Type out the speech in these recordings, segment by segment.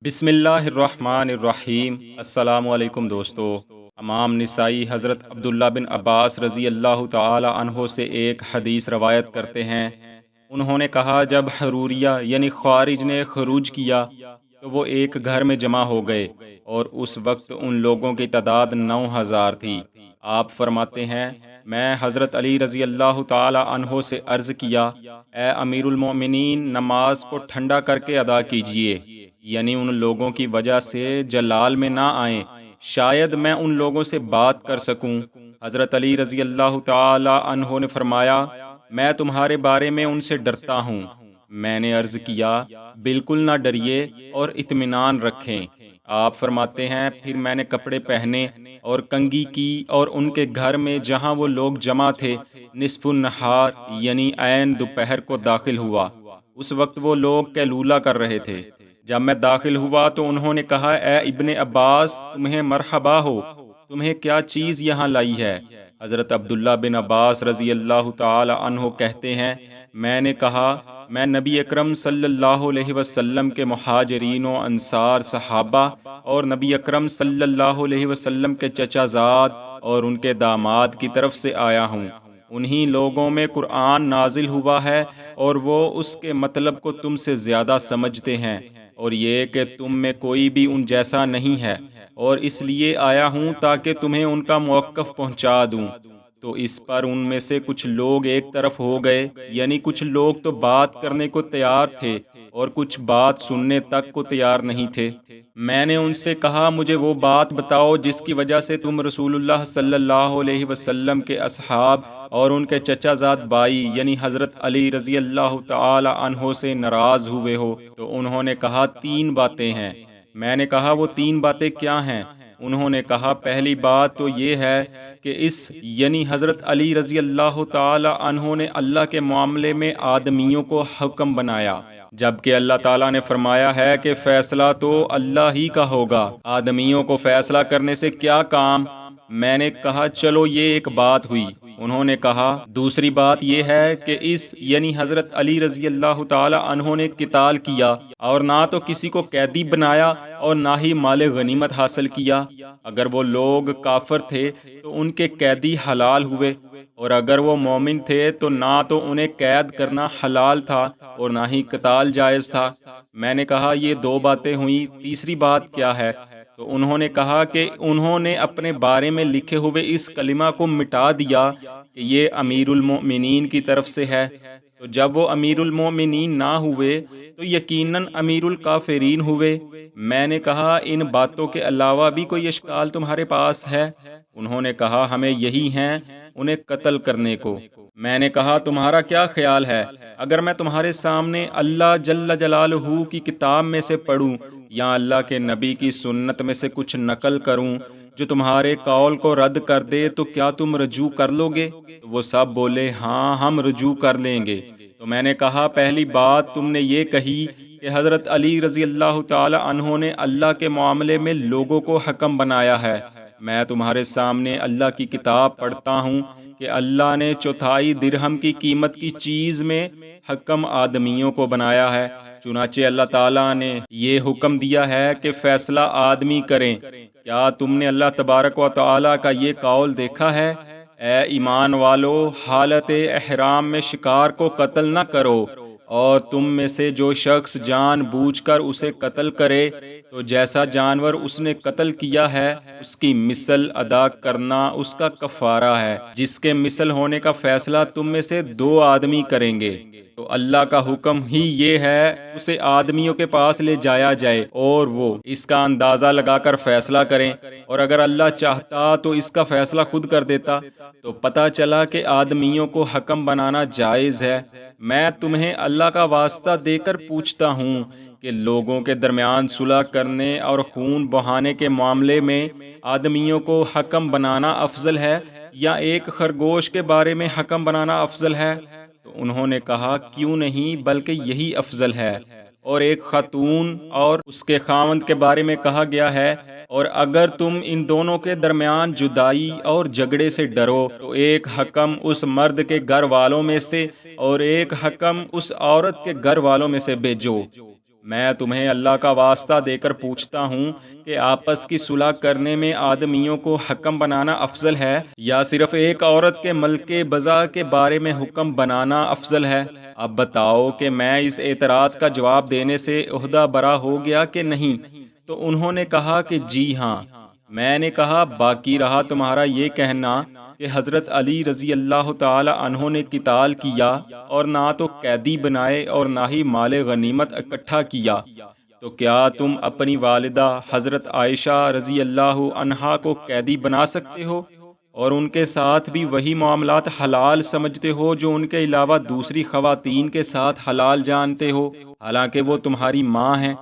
بسم اللہ الرحمن الرحیم۔ السلام علیکم دوستو۔ امام نسائی حضرت عبداللہ بن عباس رضی اللہ تعالی عنہ سے ایک حدیث روایت کرتے ہیں۔ انہوں نے کہا، جب حروریہ یعنی خوارج نے خروج کیا تو وہ ایک گھر میں جمع ہو گئے اور اس وقت ان لوگوں کی تعداد 9,000 تھی۔ آپ فرماتے ہیں، میں حضرت علی رضی اللہ تعالی عنہ سے عرض کیا، اے امیر المومنین، نماز کو ٹھنڈا کر کے ادا کیجیے، یعنی ان لوگوں کی وجہ سے جلال میں نہ آئیں، شاید میں ان لوگوں سے بات کر سکوں۔ حضرت علی رضی اللہ تعالی عنہ نے فرمایا، میں تمہارے بارے میں ان سے ڈرتا ہوں۔ میں نے عرض کیا، بالکل نہ ڈریے اور اطمینان رکھیں۔ آپ فرماتے ہیں، پھر میں نے کپڑے پہنے اور کنگھی کی اور ان کے گھر میں جہاں وہ لوگ جمع تھے نصف النہار یعنی عین دوپہر کو داخل ہوا۔ اس وقت وہ لوگ قیلولہ کر رہے تھے۔ جب میں داخل ہوا تو انہوں نے کہا، اے ابن عباس، تمہیں مرحبا ہو، تمہیں کیا چیز یہاں لائی ہے؟ حضرت عبداللہ بن عباس رضی اللہ تعالی عنہ کہتے ہیں، میں نے کہا، میں نبی اکرم صلی اللہ علیہ وسلم کے مہاجرین و انصار صحابہ اور نبی اکرم صلی اللہ علیہ وسلم کے چچا زاد اور ان کے داماد کی طرف سے آیا ہوں۔ انہی لوگوں میں قرآن نازل ہوا ہے اور وہ اس کے مطلب کو تم سے زیادہ سمجھتے ہیں، اور یہ کہ تم میں کوئی بھی ان جیسا نہیں ہے، اور اس لیے آیا ہوں تاکہ تمہیں ان کا موقف پہنچا دوں۔ تو اس پر ان میں سے کچھ لوگ ایک طرف ہو گئے، یعنی کچھ لوگ تو بات کرنے کو تیار تھے اور کچھ بات سننے تک کو تیار نہیں تھے۔ میں نے ان سے کہا، مجھے وہ بات بتاؤ جس کی وجہ سے تم رسول اللہ صلی اللہ علیہ وسلم کے اصحاب اور ان کے چچا زاد بھائی یعنی حضرت علی رضی اللہ تعالی عنہ سے ناراض ہوئے ہو۔ تو انہوں نے کہا، 3 باتیں ہیں۔ میں نے کہا، وہ 3 باتیں کیا ہیں؟ انہوں نے کہا، پہلی بات تو یہ ہے کہ اس یعنی حضرت علی رضی اللہ تعالی عنہ نے اللہ کے معاملے میں آدمیوں کو حکم بنایا، جبکہ اللہ تعالیٰ نے فرمایا ہے کہ فیصلہ تو اللہ ہی کا ہوگا، آدمیوں کو فیصلہ کرنے سے کیا کام؟ میں نے کہا، چلو یہ ایک بات ہوئی۔ انہوں نے کہا، دوسری بات یہ ہے کہ اس یعنی حضرت علی رضی اللہ تعالی عنہ نے قتال کیا اور نہ تو کسی کو قیدی بنایا اور نہ ہی مال غنیمت حاصل کیا۔ اگر وہ لوگ کافر تھے تو ان کے قیدی حلال ہوئے، اور اگر وہ مومن تھے تو نہ تو انہیں قید کرنا حلال تھا اور نہ ہی قتال جائز تھا۔ میں نے کہا، یہ 2 باتیں ہوئیں، تیسری بات کیا ہے؟ تو انہوں نے کہا کہ انہوں نے اپنے بارے میں لکھے ہوئے اس کلمہ کو مٹا دیا کہ یہ امیر المؤمنین کی طرف سے ہے۔ تو جب وہ امیر المؤمنین نہ ہوئے تو یقیناً امیر الکافرین ہوئے۔ میں نے کہا، ان باتوں کے علاوہ بھی کوئی اشکال تمہارے پاس ہے؟ انہوں نے کہا، ہمیں یہی ہیں، انہیں قتل کرنے کو۔ میں نے کہا، تمہارا کیا خیال ہے اگر میں تمہارے سامنے اللہ جل جلالہ کی کتاب میں سے پڑھوں یا اللہ کے نبی کی سنت میں سے کچھ نقل کروں جو تمہارے قول کو رد کر دے، تو کیا تم رجوع کر لو گے؟ تو وہ سب بولے، ہاں، ہم رجوع کر لیں گے۔ تو میں نے کہا، پہلی بات تم نے یہ کہی کہ حضرت علی رضی اللہ تعالی عنہ نے اللہ کے معاملے میں لوگوں کو حکم بنایا ہے۔ میں تمہارے سامنے اللہ کی کتاب پڑھتا ہوں کہ اللہ نے 1/4 درہم کی قیمت کی چیز میں حکم آدمیوں کو بنایا ہے۔ چنانچہ اللہ تعالیٰ نے یہ حکم دیا ہے کہ فیصلہ آدمی کریں۔ کیا تم نے اللہ تبارک و تعالیٰ کا یہ قول دیکھا ہے، اے ایمان والو، حالت احرام میں شکار کو قتل نہ کرو، اور تم میں سے جو شخص جان بوجھ کر اسے قتل کرے تو جیسا جانور اس نے قتل کیا ہے اس کی مثل ادا کرنا اس کا کفارہ ہے، جس کے مثل ہونے کا فیصلہ تم میں سے 2 آدمی کریں گے۔ تو اللہ کا حکم ہی یہ ہے، اسے آدمیوں کے پاس لے جایا جائے اور وہ اس کا اندازہ لگا کر فیصلہ کریں، اور اگر اللہ چاہتا تو اس کا فیصلہ خود کر دیتا۔ تو پتہ چلا کہ آدمیوں کو حکم بنانا جائز ہے۔ میں تمہیں اللہ کا واسطہ دے کر پوچھتا ہوں کہ لوگوں کے درمیان صلح کرنے اور خون بہانے کے معاملے میں آدمیوں کو حکم بنانا افضل ہے یا ایک خرگوش کے بارے میں حکم بنانا افضل ہے؟ تو انہوں نے کہا، کیوں نہیں، بلکہ یہی افضل ہے۔ اور ایک خاتون اور اس کے خاوند کے بارے میں کہا گیا ہے، اور اگر تم ان دونوں کے درمیان جدائی اور جھگڑے سے ڈرو تو ایک حکم اس مرد کے گھر والوں میں سے اور ایک حکم اس عورت کے گھر والوں میں سے بھیجو۔ میں تمہیں اللہ کا واسطہ دے کر پوچھتا ہوں کہ آپس کی صلح کرنے میں آدمیوں کو حکم بنانا افضل ہے یا صرف ایک عورت کے ملک بزا کے بارے میں حکم بنانا افضل ہے؟ اب بتاؤ کہ میں اس اعتراض کا جواب دینے سے عہدہ برا ہو گیا کہ نہیں؟ تو انہوں نے کہا کہ جی ہاں۔ میں نے کہا باقی رہا تمہارا یہ کہنا کہ حضرت علی رضی اللہ تعالی عنہ نے قتال کیا اور نہ تو قیدی بنائے اور نہ ہی مال غنیمت اکٹھا کیا، تو کیا تم اپنی والدہ حضرت عائشہ رضی اللہ عنہا کو قیدی بنا سکتے ہو اور ان کے ساتھ بھی وہی معاملات حلال سمجھتے ہو جو ان کے علاوہ دوسری خواتین کے ساتھ حلال جانتے ہو، حالانکہ وہ تمہاری ماں ہیں؟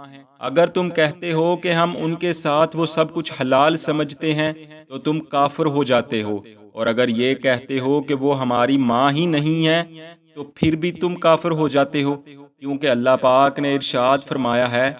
اگر تم کہتے ہو کہ ہم ان کے ساتھ وہ سب کچھ حلال سمجھتے ہیں تو تم کافر ہو جاتے ہو، اور اگر یہ کہتے ہو کہ وہ ہماری ماں ہی نہیں ہے تو پھر بھی تم کافر ہو جاتے ہو، کیونکہ اللہ پاک نے ارشاد فرمایا ہے،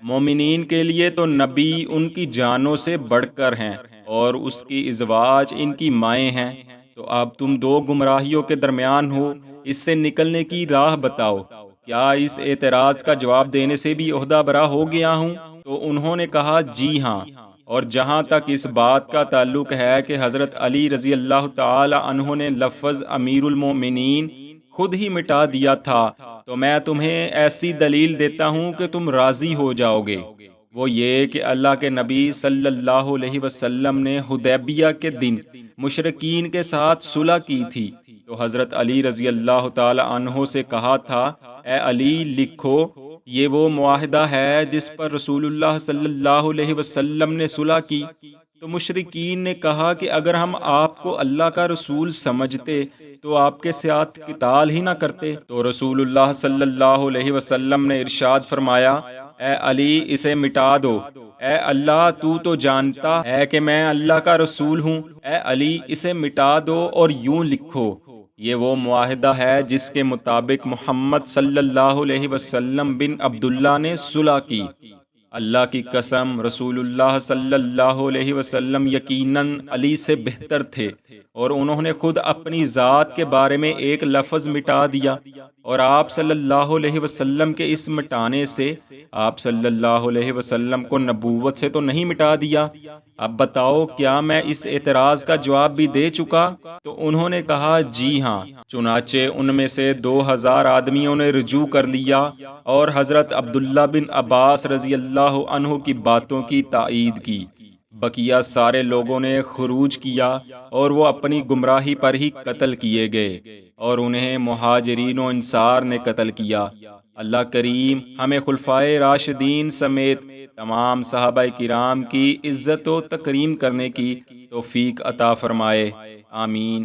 مومنین کے لیے تو نبی ان کی جانوں سے بڑھ کر ہیں اور اس کی ازواج ان کی مائیں ہیں۔ تو اب تم دو گمراہیوں کے درمیان ہو، اس سے نکلنے کی راہ بتاؤ۔ کیا اس اعتراض کا جواب دینے سے بھی عہدہ برا ہو گیا ہوں؟ تو انہوں نے کہا جی ہاں۔ اور جہاں تک اس بات کا تعلق ہے کہ حضرت علی رضی اللہ تعالی عنہ نے لفظ امیر المومنین خود ہی مٹا دیا تھا، تو میں تمہیں ایسی دلیل دیتا ہوں کہ تم راضی ہو جاؤ گے۔ وہ یہ کہ اللہ کے نبی صلی اللہ علیہ وسلم نے حدیبیہ کے دن مشرکین کے ساتھ صلح کی تھی، تو حضرت علی رضی اللہ تعالی عنہ سے کہا تھا، اے علی لکھو، یہ وہ معاہدہ ہے جس پر رسول اللہ صلی اللہ علیہ وسلم نے صلح کی۔ تو مشرکین نے کہا کہ اگر ہم آپ کو اللہ کا رسول سمجھتے تو آپ کے ساتھ قتال ہی نہ کرتے۔ تو رسول اللہ صلی اللہ علیہ وسلم نے ارشاد فرمایا، اے علی اسے مٹا دو، اے اللہ تو جانتا ہے کہ میں اللہ کا رسول ہوں، اے علی اسے مٹا دو اور یوں لکھو، یہ وہ معاہدہ ہے جس کے مطابق محمد صلی اللہ علیہ وسلم بن عبداللہ نے صلح کی۔ اللہ کی قسم رسول اللہ صلی اللہ علیہ وسلم یقیناً علی سے بہتر تھے، اور انہوں نے خود اپنی ذات کے بارے میں ایک لفظ مٹا دیا، اور آپ صلی اللہ علیہ وسلم کے اس مٹانے سے آپ صلی اللہ علیہ وسلم کو نبوت سے تو نہیں مٹا دیا۔ اب بتاؤ کیا میں اس اعتراض کا جواب بھی دے چکا؟ تو انہوں نے کہا جی ہاں۔ چنانچہ ان میں سے 2000 آدمیوں نے رجوع کر لیا اور حضرت عبداللہ بن عباس رضی اللہ عنہ کی باتوں کی تائید کی۔ بقیہ سارے لوگوں نے خروج کیا اور وہ اپنی گمراہی پر ہی قتل کیے گئے، اور انہیں مہاجرین و انصار نے قتل کیا۔ اللہ کریم ہمیں خلفائے راشدین سمیت تمام صحابہ کرام کی عزت و تکریم کرنے کی توفیق عطا فرمائے، آمین۔